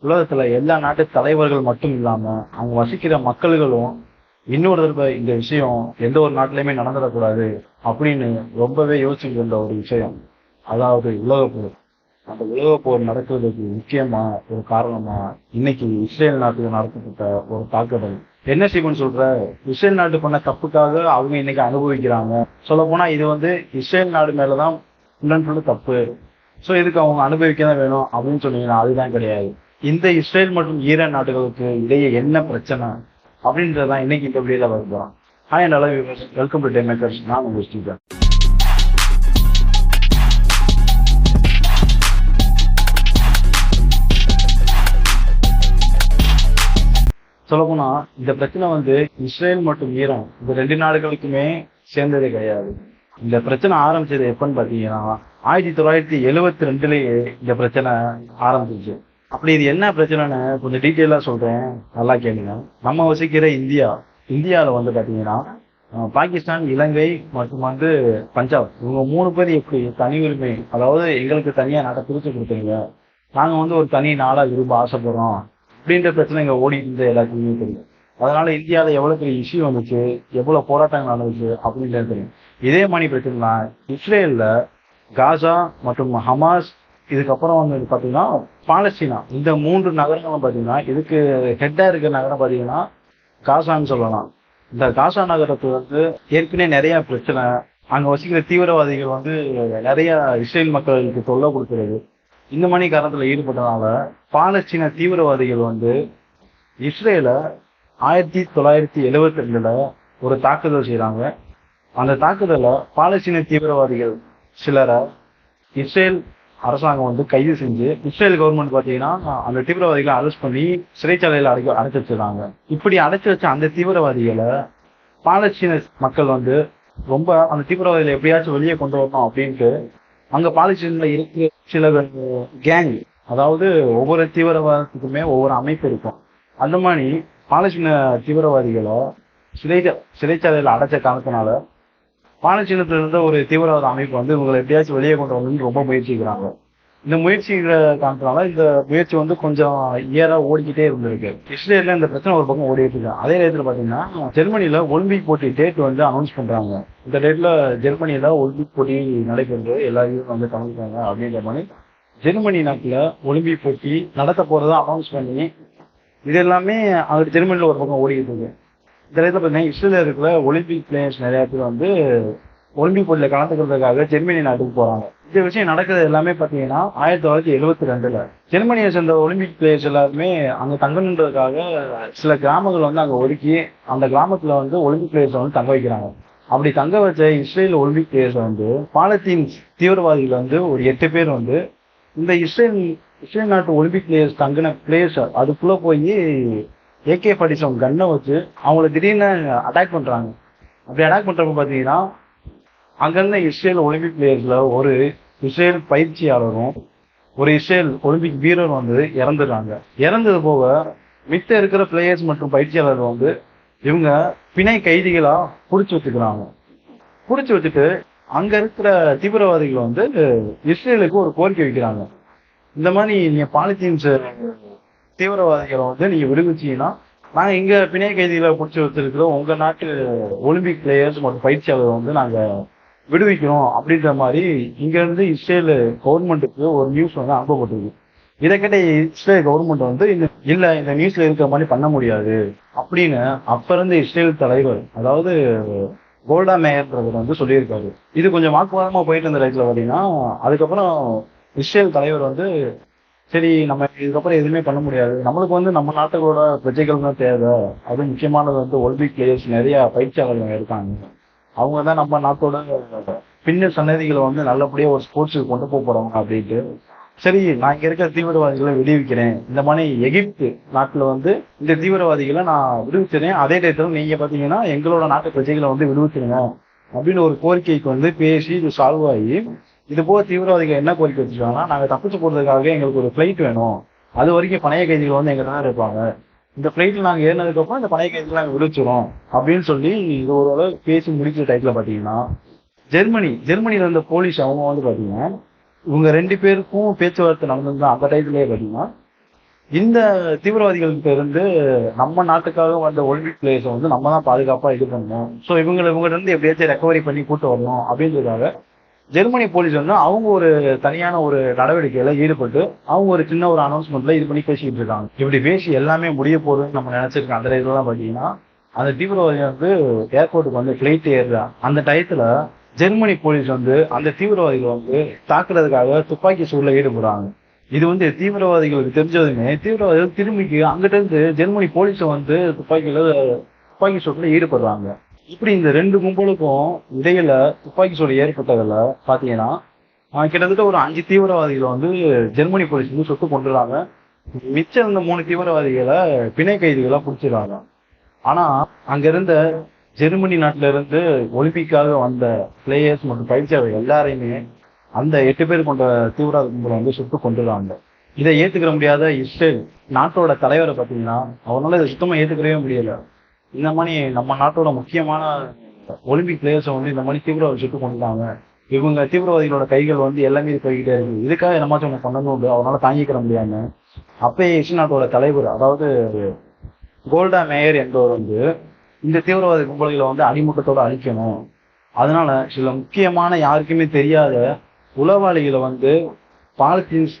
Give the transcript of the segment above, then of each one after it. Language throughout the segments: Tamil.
உலகத்துல எல்லா நாட்டு தலைவர்கள் மட்டும் இல்லாம அவங்க வசிக்கிற மக்கள்களும் இன்னொரு தடவை இந்த விஷயம் எந்த ஒரு நாட்டிலையுமே நடந்துடக்கூடாது அப்படின்னு ரொம்பவே யோசிச்சுட்டு இருந்த ஒரு விஷயம், அதாவது உலகப்போர். அந்த உலகப்போர் நடக்கிறதுக்கு முக்கியமா ஒரு காரணமா இன்னைக்கு இஸ்ரேல் நாட்டுல நடத்தப்பட்ட ஒரு தாக்குதல். என்ன செய்யணும்னு சொல்ற, இஸ்ரேல் நாட்டு பண்ண தப்புக்காக அவங்க இன்னைக்கு அனுபவிக்கிறாங்க. சொல்ல போனா இது இஸ்ரேல் நாடு மேலதான் ஃபுல் தப்பு. சோ இதுக்கு அவங்க அனுபவிக்க தான் வேணும் அப்படின்னு சொன்னீங்கன்னா அதுதான் கிடையாது. இந்த இஸ்ரேல் மற்றும் ஈரான் நாடுகளுக்கு இடையே என்ன பிரச்சனை அப்படின்றதான் இன்னைக்கு இந்த வீடியோல வருகிறோம். Hi and hello viewers, welcome to dame makers. நான் உங்க ஸ்டீவன். சொல்லப்போனா இந்த பிரச்சனை இஸ்ரேல் மற்றும் ஈரான் இந்த ரெண்டு நாடுகளுக்குமே சேர்ந்ததே கிடையாது. இந்த பிரச்சனை ஆரம்பிச்சது எப்பன்னு பாத்தீங்கன்னா 1972லயே இந்த பிரச்சனை ஆரம்பிச்சிச்சு. அப்படி இது என்ன பிரச்சனைன்னு கொஞ்சம் டீட்டெயிலா சொல்றேன், நல்லா கேளுங்க. நம்ம வசிக்கிற இந்தியாவில பாத்தீங்கன்னா பாகிஸ்தான், இலங்கை மற்றும் பஞ்சாப், இவங்க 3 பேர் எப்படி தனி உரிமை, அதாவது எங்களுக்கு தனியா நாட்டை பிரிச்சு கொடுத்துருங்க, நாங்க ஒரு தனி நாடா விரும்ப ஆசைப்படுறோம் அப்படின்ற பிரச்சனை இங்க ஓடிட்டு இருந்த எல்லாத்துக்குமே தெரியும். அதனால இந்தியாவில எவ்வளவு பெரிய இஷ்யூ வந்துச்சு, எவ்வளவு போராட்டங்கள் நடந்துச்சு அப்படின்றது தெரியும். இதே மாதிரி பிரச்சனை இஸ்ரேல்ல காசா மற்றும் ஹமாஸ், இதுக்கப்புறம் பாத்தீங்கன்னா பாலஸ்தீனா, இந்த 3 நகரங்களும் பாத்தீங்கன்னா இதுக்கு ஹெட்டா இருக்கிற நகரம் பாத்தீங்கன்னா காசான்னு சொல்லலாம். இந்த காசா நகரத்துக்கு ஏற்கனவே நிறைய பிரச்சனை, அங்க வசிக்கிற தீவிரவாதிகள் நிறைய இஸ்ரேல் மக்களுக்கு தொல்லை கொடுக்கிறது, இந்த மாதிரி காரணத்துல ஈடுபட்டனால பாலஸ்தீன தீவிரவாதிகள் இஸ்ரேல 1972ல ஒரு தாக்குதல் செய்யறாங்க. அந்த தாக்குதல பாலஸ்தீன தீவிரவாதிகள் சிலரை இஸ்ரேல் அரசாங்கம் கைது செஞ்சு, இஸ்ரேல் கவர்மெண்ட் பாத்தீங்கன்னா அந்த தீவிரவாதிகளை அரெஸ்ட் பண்ணி சிறைச்சாலையில அடைச்சு வச்சிருக்காங்க. இப்படி அடைச்சு வச்ச அந்த தீவிரவாதிகளை பாலஸ்தீன மக்கள் ரொம்ப அந்த தீவிரவாதிகளை எப்படியாச்சும் வெளியே கொண்டு வரணும் அப்படின்ட்டு அங்க பாலஸ்தீன்ல இருக்கிற சில கேங், அதாவது ஒவ்வொரு தீவிரவாதத்துக்குமே ஒவ்வொரு அமைப்பு இருக்கும். அந்த மாதிரி பாலஸ்தீன தீவிரவாதிகளை சிறைச்சாலையில அடைச்ச காரணத்தினால பாலஸ்தீனத்துல இருந்த ஒரு தீவிரவாத அமைப்பு இவங்களை எப்படியாச்சும் வெளியே கொண்டு வரணும்னு ரொம்ப முயற்சிக்கிறாங்க. இந்த முயற்சிக்கிற காரணத்தினால இந்த முயற்சி கொஞ்சம் இயரா ஓடிக்கிட்டே இருந்திருக்கு. இஸ்ரேல்ல இந்த பிரச்சனை ஒரு பக்கம் ஓடிட்டு இருக்கு. அதே நேரத்துல பாத்தீங்கன்னா ஜெர்மனில ஒலிம்பிக் போட்டி டேட் அனௌன்ஸ் பண்றாங்க. இந்த டேட்ல ஜெர்மனியில ஒலிம்பிக் போட்டி நடைபெறுது, எல்லாரையும் கலந்துக்காங்க அப்படின்ற மாதிரி ஜெர்மனி நாட்டுல ஒலிம்பிக் போட்டி நடத்த போறதா அனௌன்ஸ் பண்ணி இது எல்லாமே அது ஜெர்மனில ஒரு பக்கம் ஓடிக்கிட்டு இருக்கு. இந்த இடத்துல பாத்தீங்கன்னா இஸ்ரேல இருக்கிற ஒலிம்பிக் பிளேயர்ஸ் நிறைய பேர் ஒலிம்பிக் போட்டியில கலந்துக்கிறதுக்காக ஜெர்மனி நாட்டுக்கு போறாங்க. இந்த விஷயம் நடக்கிறது எல்லாமே பாத்தீங்கன்னா 1972ல ஜெர்மனியை சேர்ந்த ஒலிம்பிக் பிளேயர்ஸ் எல்லாருமே அங்க தங்கணுன்றதுக்காக சில கிராமங்கள் அங்க ஒதுக்கி அந்த கிராமத்துல ஒலிம்பிக் பிளேயர்ஸ் தங்க வைக்கிறாங்க. அப்படி தங்க வச்ச இஸ்ரேல் ஒலிம்பிக் பிளேயர்ஸ் பாலஸ்தீன் தீவிரவாதிகள் ஒரு 8 பேர் இந்த இஸ்ரேல் நாட்டு ஒலிம்பிக் பிளேயர்ஸ் தங்கின பிளேயர்ஸ் அதுக்குள்ள போய் AK-47 கன்னை வச்சு அவங்கள திடீர்னு அட்டாக் பண்றாங்க. அப்படி அட்டாக் பண்றப்ப பாத்தீங்கன்னா அங்கிருந்த இஸ்ரேல் ஒலிம்பிக் பிளேயர்ஸ்ல ஒரு இஸ்ரேல் பயிற்சியாளரும் ஒரு இஸ்ரேல் ஒலிம்பிக் வீரரும் இறந்துடுறாங்க. இறந்தது போக மித்த இருக்கிற பிளேயர்ஸ் மற்றும் பயிற்சியாளர்கள் இவங்க பிணை கைதிகளா புடிச்சு வச்சுக்கிறாங்க. புடிச்சு வச்சுட்டு அங்க இருக்கிற தீவிரவாதிகள் இஸ்ரேலுக்கு ஒரு கோரிக்கை வைக்கிறாங்க. இந்த மாதிரி நீங்க பாலஸ்தீன்ஸ் தீவிரவாதிகளை நீங்க விடுவிச்சீங்கன்னா நாங்க இங்க பிணை கைதிகளை பிடிச்சி வச்சிருக்கிறோம், உங்க நாட்டு ஒலிம்பிக் பிளேயர்ஸ் மற்றும் பயிற்சியாளர் நாங்க விடுவிக்கிறோம் அப்படின்ற மாதிரி இங்க இருந்து இஸ்ரேல் கவர்மெண்ட்டுக்கு ஒரு நியூஸ் அனுப்பப்பட்டிருக்கு. இதை கேட்ட இஸ்ரேல் கவர்மெண்ட் இல்ல இந்த நியூஸ்ல இருக்கிற மாதிரி பண்ண முடியாது அப்படின்னு அப்ப இருந்து இஸ்ரேல் தலைவர், அதாவது கோல்டா மேயர்ன்றவர் சொல்லியிருக்காரு. இது கொஞ்சம் வாக்குவாதமா போயிட்டு இருந்த ரைட்ல பாத்தீங்கன்னா அதுக்கப்புறம் இஸ்ரேல் தலைவர் சரி நம்ம இதுக்கப்புறம் எதுவுமே பண்ண முடியாது, நம்மளுக்கு நம்ம நாட்டுகளோட பிரஜைகள் தான் தேவை, அது முக்கியமானது ஒலிம்பிக் பிளேயர்ஸ் நிறைய பயிற்சியாளர்கள் இருக்காங்க, அவங்க தான் நம்ம நாட்டோட பின்ன சன்னதிகளை நல்லபடியா ஒரு ஸ்போர்ட்ஸுக்கு கொண்டு போறவங்க அப்படின்ட்டு சரி நான் இங்க இருக்கிற தீவிரவாதிகளை விடுவிக்கிறேன், இந்த மாதிரி எகிப்து நாட்டுல இந்த தீவிரவாதிகளை நான் விடுவிச்சிறேன், அதே டயத்துல நீங்க பாத்தீங்கன்னா எங்களோட நாட்டு பிரஜைகளை விடுவிச்சிருங்க அப்படின்னு ஒரு கோரிக்கைக்கு பேசி இது சால்வ் ஆகி, இது போக தீவிரவாதிகள் என்ன கோரிக்கை வச்சிருக்காங்கன்னா நாங்க தப்பிச்சு போறதுக்காக எங்களுக்கு ஒரு பிளைட் வேணும், அது வரைக்கும் பணைய கைதிகள் எங்க தான் இருப்பாங்க, இந்த பிளைட்ல நாங்க ஏறினதுக்கு அப்புறம் இந்த பணைய கைதிகளை நாங்க விடுவிச்சிரும் அப்படின்னு சொல்லி இது ஓரளவு பேசி முடிக்கிற டைப்ல பாத்தீங்கன்னா ஜெர்மனில இருந்த போலீஸ் அவங்க பாத்தீங்கன்னா இவங்க 2 பேருக்கும் பேச்சுவார்த்தை நடந்திருந்தா அந்த டைத்துலயே பாத்தீங்கன்னா இந்த தீவிரவாதிகள்கிட்ட இருந்து நம்ம நாட்டுக்காக வந்த ஒலிம்பிக் பிளேயர்ஸை வந்து நம்ம தான் பாதுகாப்பா இது பண்ணணும். ஸோ இவங்ககிட்ட இருந்து எப்படியாச்சும் ரெக்கவரி பண்ணி கூட்டு வரணும் அப்படின்றதுக்காக ஜெர்மனி போலீஸ் வந்து அவங்க ஒரு தனியான ஒரு நடவடிக்கையில ஈடுபட்டு அவங்க ஒரு சின்ன ஒரு அனௌன்ஸ்மெண்ட்ல இது பண்ணி பேசிக்கிட்டு இருக்காங்க. இப்படி பேசி எல்லாமே முடிய போகுதுன்னு நம்ம நினைச்சிருக்கோம். அந்த இதெல்லாம் பாத்தீங்கன்னா அந்த தீவிரவாதி வந்து ஏர்போர்ட்டுக்கு வந்து பிளைட் ஏறுறான். அந்த டயத்துல ஜெர்மனி போலீஸ் வந்து அந்த தீவிரவாதிகள் வந்து தாக்குறதுக்காக துப்பாக்கி சூடுல ஈடுபடுறாங்க. இது வந்து தீவிரவாதிகளுக்கு தெரிஞ்சதுமே தீவிரவாதிகள் திரும்பிக்கு அங்கிட்ட இருந்து ஜெர்மனி போலீஸை வந்து துப்பாக்கி சூட்டுல ஈடுபடுறாங்க. இப்படி இந்த ரெண்டு கும்பலுக்கும் இடையில துப்பாக்கி சூடு ஏற்பட்டதுல பாத்தீங்கன்னா கிட்டத்தட்ட ஒரு 5 தீவிரவாதிகளை வந்து ஜெர்மனி போலீஸ் வந்து சுட்டு கொண்டுறாங்க. மிச்சம் இந்த 3 தீவிரவாதிகளை பிணை கைதிகளா பிடிச்சிடுறாங்க. ஆனா அங்க இருந்த ஜெர்மனி நாட்டுல இருந்து ஒலிம்பிக்காக வந்த பிளேயர்ஸ் மற்றும் பயிற்சியாளர்கள் எல்லாரையுமே அந்த 8 பேர் கொண்ட தீவிரவாத கும்பலை வந்து சுட்டு கொண்டுறாங்க. இதை ஏத்துக்கிற முடியாத இஸ்ரேல் நாட்டோட தலைவரை பாத்தீங்கன்னா அவனால இதை சுத்தமா ஏத்துக்கவே முடியல. இந்த மாதிரி நம்ம நாட்டோட முக்கியமான ஒலிம்பிக் பிளேயர்ஸை வந்து இந்த மாதிரி தீவிரவாதி சுட்டு கொண்டுட்டாங்க, இவங்க தீவிரவாதிகளோட கைகள் வந்து எல்லாமே போய்கிட்டே இருக்கு, இதுக்காக என்னமாச்சும் ஒன்று பண்ணணும் அவனால தாங்கிக்கிற முடியாம அப்பயே இஸ்ரேல் நாட்டோட தலைவர் அதாவது கோல்டா மேயர் என்பவர் வந்து இந்த தீவிரவாதி கும்பல்களை வந்து அடிமுட்டத்தோட அழிக்கணும், அதனால சில முக்கியமான யாருக்குமே தெரியாத உளவாளிகளை வந்து பாலஸ்தீன்ஸ்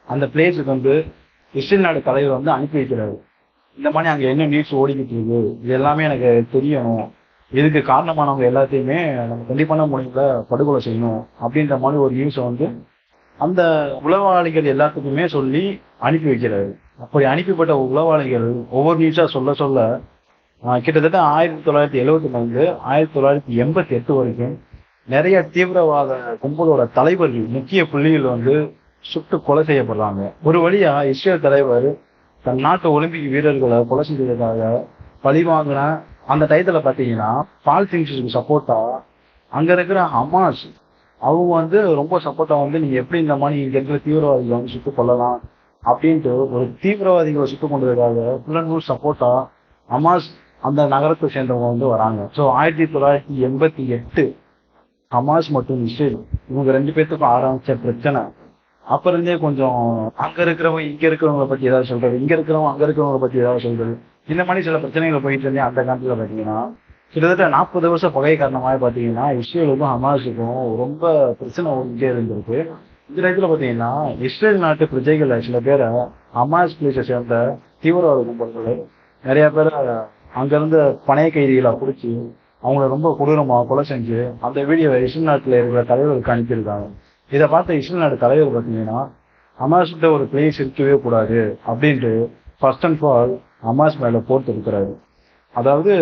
அந்த பிளேஸுக்கு வந்து இஸ்ரேல் நாடு தலைவர் வந்து அனுப்பி வைக்கிறாரு. இந்த மாதிரி அங்க என்ன நியூஸ் ஓடிக்கிட்டு இருக்கு இது எல்லாமே எனக்கு தெரியணும், இதுக்கு காரணமானவங்க எல்லாத்தையுமே நம்ம கண்டிப்பான முறையில படுகொலை செய்யணும் அப்படின்ற மாதிரி ஒரு நியூஸை வந்து அந்த உளவாளிகள் எல்லாத்துக்குமே சொல்லி அனுப்பி வைக்கிறாரு. அப்படி அனுப்பிப்பட்ட உளவாளிகள் ஒவ்வொரு நியூஸா சொல்ல சொல்ல கிட்டத்தட்ட 1972 1988 வரைக்கும் நிறைய தீவிரவாத கும்பலோட தலைவர்கள் முக்கிய புள்ளிகள் வந்து சுட்டு கொலை செய்யப்படுறாங்க. ஒரு வழியா இஸ்ரேல் தலைவர் தன் நாட்டு ஒலிம்பிக் வீரர்களை கொலை செஞ்சதுக்காக பழி வாங்கின அந்த டயத்துல பாத்தீங்கன்னா பாலஸ்தீன்ஸுக்கு சப்போர்ட்டா அங்க இருக்கிற ஹமாஸ் அவங்க வந்து ரொம்ப சப்போர்ட்டா வந்து நீங்க எப்படி இந்த மாதிரி இங்க இருக்கிற தீவிரவாதிகளை வந்து சுட்டு கொள்ளலாம் அப்படின்ட்டு ஒரு தீவிரவாதிகளை சுட்டு கொண்டதுக்காக ஃபுல் அண்ட் ஃபுல் சப்போர்ட்டா ஹமாஸ் அந்த நகரத்தை சேர்ந்தவங்க வந்து வராங்க. ஸோ 1988 ஹமாஸ் மற்றும் இஸ்ரேல் இவங்க 2 பேர்த்துக்கும் ஆரம்பிச்ச பிரச்சனை அப்ப இருந்தே கொஞ்சம் அங்க இருக்கிறவங்க இங்க இருக்கிறவங்களை பத்தி ஏதாவது சொல்றது, இங்க இருக்கிறவங்க அங்க இருக்கிறவங்களை பத்தி ஏதாவது சொல்றது, இந்த மாதிரி சில பிரச்சனைகளை போயிட்டு இருந்தே அந்த காலத்துல பாத்தீங்கன்னா கிட்டத்தட்ட 40 வருஷம் பகை காரணமாக பாத்தீங்கன்னா இஸ்ரேலுக்கும் ஹமாஸுக்கும் ரொம்ப பிரச்சனை ஓடிட்டே இருந்திருக்கு. இந்த இடத்துல பாத்தீங்கன்னா இஸ்ரேல் நாட்டு பிரஜைகளை சில பேரை ஹமாஸ் பிளேஸை சேர்ந்த தீவிரவாத கும்பல்கள் நிறைய பேரை அங்க இருந்து பணைய கைதிகளை பிடிச்சி அவங்கள ரொம்ப கொடூரமா கொலை செஞ்சு அந்த வீடியோவை இஸ்ரேல் நாட்டுல இருக்கிற தலைவருக்கு அனுப்பியிருக்காங்க. இதை பார்த்த இஸ்ரேல் நாடு தலைவர் பாத்தீங்கன்னா ஹமாஸ்கிட்ட ஒரு பிளேஸ் இருக்கவே கூடாது அப்படின்ட்டு ஃபர்ஸ்ட் அண்ட் ஃபால் ஹமாஸ் மேல போட்டு இருக்கிறாரு. அதாவது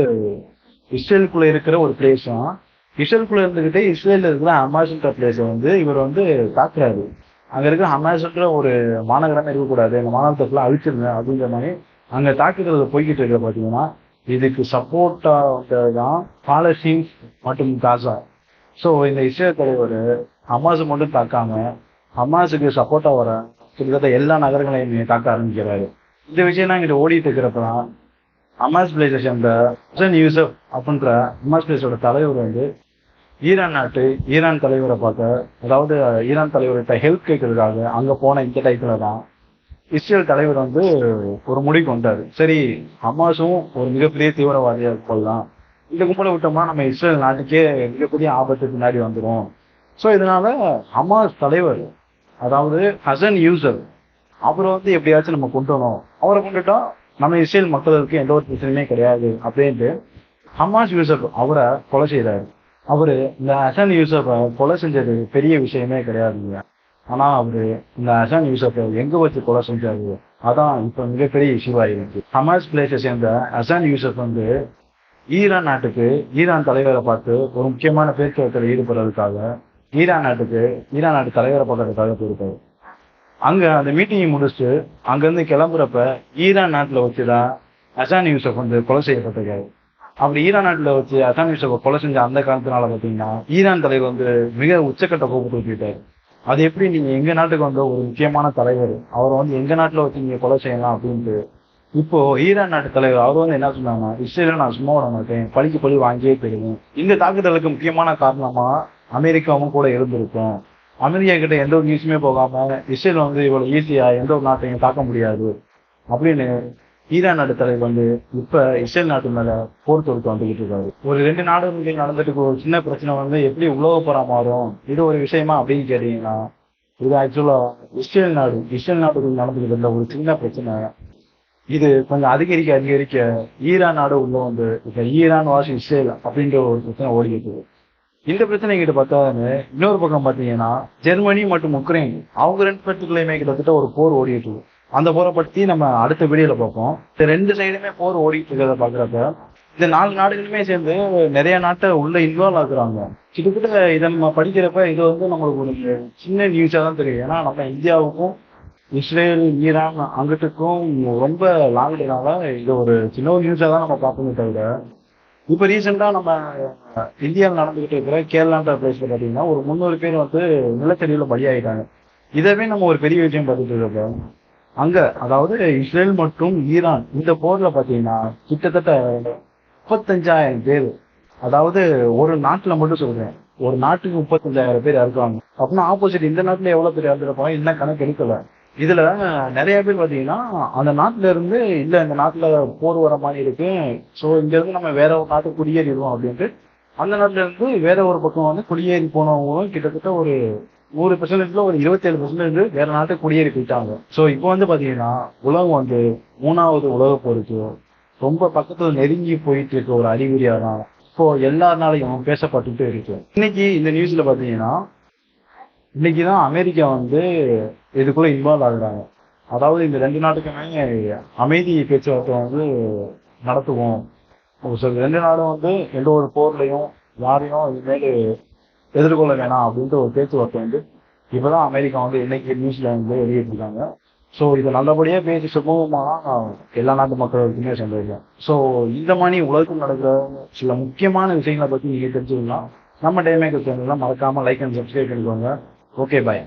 இஸ்ரேலுக்குள்ள இருக்கிற ஒரு பிளேஸ் தான், இஸ்ரேலுக்குள்ள இருந்துகிட்டே இஸ்ரேல்ல இருக்கிற ஹமாஸ்ன்ற பிளேஸை வந்து இவர் வந்து தாக்குறாரு. அங்க இருக்கிற ஹமாஸ்ன்ற ஒரு மாநகரமே இருக்கக்கூடாது, அந்த மாநகரத்தை ஃபுல்லா அழிச்சிருங்க அப்படின்ற மாதிரி அங்க தாக்குதல் போய்கிட்டு இருக்கிற பாத்தீங்கன்னா இதுக்கு சப்போர்ட்டா தான் பாலஸ்தீன்ஸ் மற்றும் காசா. ஸோ இந்த இஸ்ரேல் தலைவர் ஹமாஸ் மட்டும் தாக்காம ஹமாஸுக்கு சப்போர்ட்டா வர கிட்டத்தட்ட எல்லா நகரங்களையுமே தாக்க ஆரம்பிக்கிறாரு. இந்த விஷயம் தான் இங்கிட்ட ஓடிட்டு இருக்கிறப்பதான் ஹமாஸ் பிளேஸை சேர்ந்த ஹசன் யூசப் அப்படின்ற ஹமாஸ் பிளேஸோட தலைவர் வந்து ஈரான் தலைவரை பார்க்க, அதாவது ஈரான் தலைவர்கிட்ட ஹெல்ப் கேட்கறதுக்காக அங்க போன இந்த டைத்துல தான் இஸ்ரேல் தலைவர் வந்து ஒரு முடிவுக்கு வந்தாரு. சரி, ஹமாஸும் ஒரு மிகப்பெரிய தீவிரவாதியா கொள்ளலாம், இந்த கும்பலை விட்டோம்னா நம்ம இஸ்ரேல் நாட்டுக்கே மிகப்பெரிய ஆபத்து பின்னாடி வந்துடும். ஸோ இதனால ஹமாஸ் தலைவர் அதாவது ஹசன் யூசப் அவரை வந்து எப்படியாச்சும் நம்ம கொண்டுணும், அவரை கொண்டுட்டா நம்ம இஸ்ரேல் மக்களுக்கு எந்த ஒரு பிரச்சனையுமே கிடையாது அப்படின்ட்டு ஹமாஸ் யூசப் அவரை கொலை செய்யறாரு. அவரு இந்த ஹசன் யூசப்பை கொலை செஞ்சது பெரிய விஷயமே கிடையாதுங்க. ஆனா அவரு இந்த ஹசன் யூசப்பை எங்க வச்சு கொலை செஞ்சாரு அதான் இப்ப மிகப்பெரிய இஷ்யூவா இருக்கு. ஹமாஸ் பிளேஸை சேர்ந்த ஹசன் யூசப் வந்து ஈரான் தலைவரை பார்த்து ஒரு முக்கியமான பேச்சுவார்த்தையில் ஈடுபடுறதுக்காக ஈரான் நாட்டு தலைவரை பார்க்கறதுக்காக போயிருக்காரு. அங்க அந்த மீட்டிங்கை முடிச்சுட்டு அங்க இருந்து கிளம்புறப்ப ஈரான் நாட்டுல வச்சுதான் ஹசன் யூசப் வந்து கொலை செய்யப்பட்டிருக்காரு. அப்படி ஈரான் நாட்டுல வச்சு ஹசன் யூசப்பை கொலை செஞ்ச அந்த காலத்தினால பாத்தீங்கன்னா ஈரான் தலைவர் வந்து மிக உச்சக்கட்ட கோபத்தை ஊற்றிட்டாரு. அது எப்படி நீங்க எங்க நாட்டுக்கு வந்த ஒரு முக்கியமான தலைவர் அவரை வந்து எங்க நாட்டுல வச்சு நீங்க கொலை செய்யலாம் அப்படின்ட்டு இப்போ ஈரான் நாட்டு தலைவர் அவர் வந்து என்ன சொன்னாங்கன்னா இஸ்ரேல நான் சும்மா விட மாட்டேன், பழிக்கு பழி வாங்கியே போயிடுவேன். இந்த தாக்குதலுக்கு முக்கியமான காரணமா அமெரிக்காவும் கூட இருந்திருக்கும். அமெரிக்கா கிட்ட எந்த ஒரு நியூஸுமே போகாம இஸ்ரேல் வந்து இவ்வளவு ஈஸியா எந்த ஒரு நாட்டையும் தாக்க முடியாது அப்படின்னு ஈரான் நாட்டு தலைவர் வந்து இப்ப இஸ்ரேல் நாட்டு மேல போர் தொடுத்து வந்துகிட்டு இருக்காரு. ஒரு 2 நாடுகளுக்கு நடந்துட்டு ஒரு சின்ன பிரச்சனை வந்து எப்படி உலக போரா மாறும், இது ஒரு விஷயமா அப்படின்னு கேட்டீங்கன்னா, இது ஆக்சுவலா இஸ்ரேல் நாட்டுக்கு நடந்துகிட்டு இருந்த ஒரு சின்ன பிரச்சனை. இது கொஞ்சம் அதிகரிக்க ஈரான் நாடு உள்ள வந்து இப்ப ஈரான் வாஸ் இஸ்ரேல் அப்படின்ற ஒரு பிரச்சனை ஓடிக்கிட்டு இருக்கு. இந்த பிரச்சனை கிட்ட பார்த்தாலுமே இன்னொரு பக்கம் பாத்தீங்கன்னா ஜெர்மனி மற்றும் உக்ரைன் அவங்க 2 பேருக்குள்ளயுமே கிட்டத்தட்ட ஒரு போர் ஓடிட்டு இருக்கு. அந்த போரை பத்தி நம்ம அடுத்த வீடியோல பார்ப்போம். இந்த 2 சைடுமே போர் ஓடிட்டு இருக்கிறத பாக்குறப்ப இந்த 4 நாடுகளுமே சேர்ந்து நிறைய நாட்டை உள்ள இன்வால்வ் ஆகுறாங்க. கிட்டத்தட்ட இதை நம்ம படிக்கிறப்ப இது வந்து நம்மளுக்கு ஒரு சின்ன நியூஸா தான் தெரியும். ஏன்னா நம்ம இந்தியாவுக்கும் இஸ்ரேல் ஈரான் அங்கிட்டுக்கும் ரொம்ப லாங்னால இது ஒரு சின்ன ஒரு நியூஸா தான் நம்ம பார்க்கணுமே தவிர, இப்ப ரீசெண்டா நம்ம இந்தியாவில் நடந்துகிட்டு இருக்கிற கேரளான்ற பிளேஸ்ல பாத்தீங்கன்னா ஒரு 300 பேர் வந்து நிலச்சரிவுல பலியாயிட்டாங்க. இதவே நம்ம ஒரு பெரிய விஷயம் பார்த்துட்டு இருப்போம். அங்க அதாவது இஸ்ரேல் மற்றும் ஈரான் இந்த போர்ல பாத்தீங்கன்னா கிட்டத்தட்ட 35,000 பேர், அதாவது ஒரு நாட்டுல மட்டும் சொல்றேன், ஒரு நாட்டுக்கு 35,000 பேர் இறக்குவாங்க அப்படின்னா ஆப்போசிட் இந்த நாட்டுல எவ்வளவு பேர் இறந்துருப்பாங்க என்ன கணக்கு எடுக்கல. இதுல நிறைய பேர் பாத்தீங்கன்னா அந்த நாட்டுல இருந்து இல்ல இந்த நாட்டுல போர் வர மாதிரி இருக்கு, சோ இங்க இருந்து நம்ம வேற ஒரு நாட்டுக்கு குடியேறிடுவோம் அப்படின்ட்டு அந்த நாட்டுல இருந்து வேற ஒரு பக்கம் வந்து குடியேறி போனவங்களும் கிட்டத்தட்ட ஒரு 100%ல ஒரு 27% வேற நாட்டுக்கு குடியேறி போயிட்டாங்க. சோ இப்போ வந்து பாத்தீங்கன்னா உலகம் வந்து 3வது உலக போருக்கு ரொம்ப பக்கத்துல நெருங்கி போயிட்டு இருக்க ஒரு அறிகுறியா தான் இப்போ எல்லாருனாலையும் பேசப்பட்டுட்டு இருக்கு. இன்னைக்கு இந்த நியூஸ்ல பாத்தீங்கன்னா இன்னைக்குதான் அமெரிக்கா வந்து இதுக்குள்ள இன்வால்வ் ஆகுறாங்க. அதாவது இந்த 2 நாட்டுக்குமே அமைதி பேச்சுவார்த்தை வந்து நடத்துவோம், 2 நாடும் வந்து எந்த ஒரு போர்லையும் யாரையும் இனிமேல் எதிர்கொள்ள வேணாம் அப்படின்ட்டு ஒரு பேச்சுவார்த்தை வந்து இப்பதான் அமெரிக்கா வந்து இன்னைக்கு நியூஸ்ல வந்து வெளியிட்டிருக்காங்க. ஸோ இதை நல்லபடியா பேசி சுமூகமா எல்லா நாட்டு மக்களுக்குமே சென்றிருக்கேன். ஸோ இந்த மாதிரி உலகத்தில் நடக்கிற சில முக்கியமான விஷயங்களை பத்தி நீங்க தெரிஞ்சுக்கலாம். நம்ம டேமேக்கர் சேனல்லாம் மறக்காம லைக் அண்ட் சப்ஸ்கிரைப் பண்ணிக்கோங்க. ஓகே, பாய்.